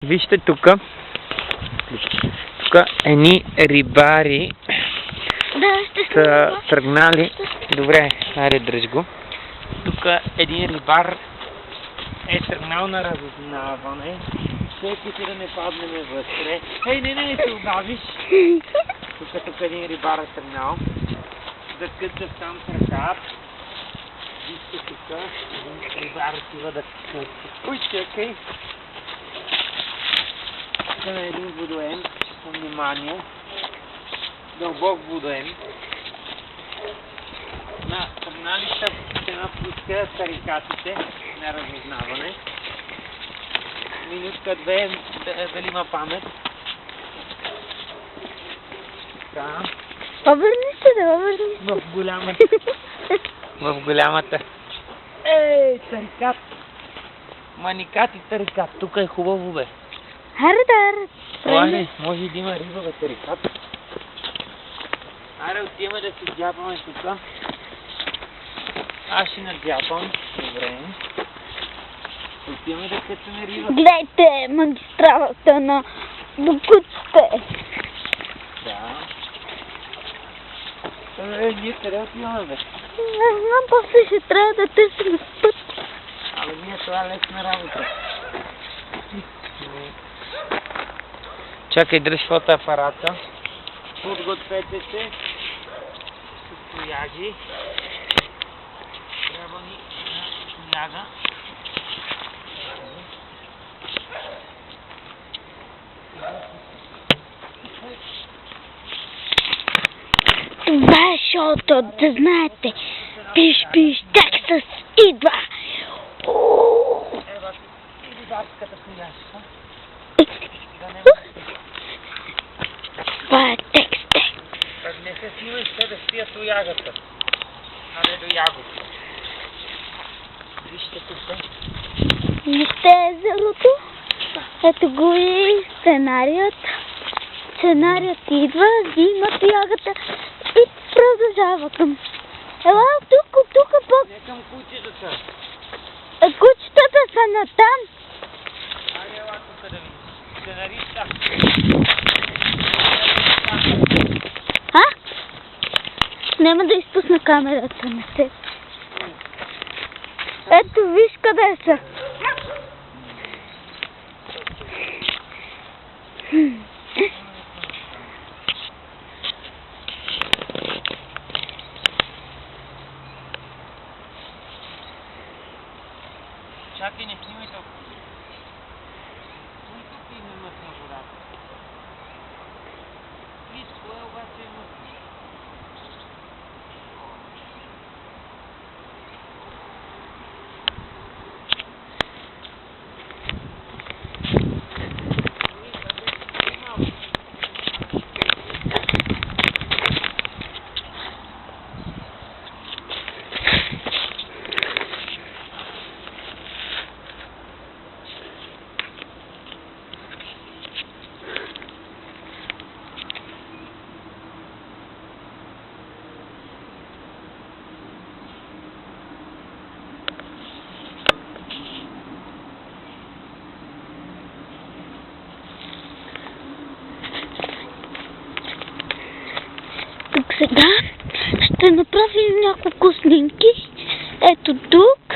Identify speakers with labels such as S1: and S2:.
S1: Вижте тук. Тук едни рибари са тръгнали. Добре, айде дръж го. Тук един рибар е тръгнал на разузнаване. Всеки си да не паднем вътре. Ей, не се обавиш. Тук един рибар е тръгнал. Да къта там с ръка. Вижте тук. Един рибар отива да къта. Ой, чакай. Тук на един водоем. Внимание. Дълбок водоем. Тръгнали ще напускат тарикатите на разузнаване. Минутка, две, дали има памет. Така.
S2: Обърни се, да обърни.
S1: В голямата. В голямата. Ей, тарикат. Маникат и тарикат. Тук е хубаво, бе.
S2: Аре,
S1: може да има риба, бе, тарикат. Аре, отиваме да се дяпаме тук. Аз ще надяпам. Добре. Отиваме да кътаме риба.
S2: Гледайте магистралата на Букуците.
S1: Да. Ние къде отиваме, бе?
S2: Не знам, после ще трябва да търсим път.
S1: Абе, ние това е лесна работа. Чакай, дръж фотоапарата. Подгответе се. С тояги. Трябва ни тояга.
S2: Това е шоуто, да знаете. Пиш, Тексас идва.
S1: Ева, иди бабската тояжка.
S2: Това е Текс.
S1: Не се снимай с тебе, спия тоягата. А не до ягодка. Вижте тук.
S2: Вижте езерото. Ето го и сценарият. Сценарият идва, взима тоягата и продължава към. Ела, тук пък.
S1: Не към кучетата.
S2: Кучетата са натам.
S1: Айде, ела тук да видиш. Сценариста.
S2: Няма да изпусна камерата на теб. Ето, виж къде са.
S1: Чакай, не снимай толкова. Кои тук има мътна вода? Виж, кое обаче е мътна?
S2: Тук сега ще направим няколко снимки. Ето тук.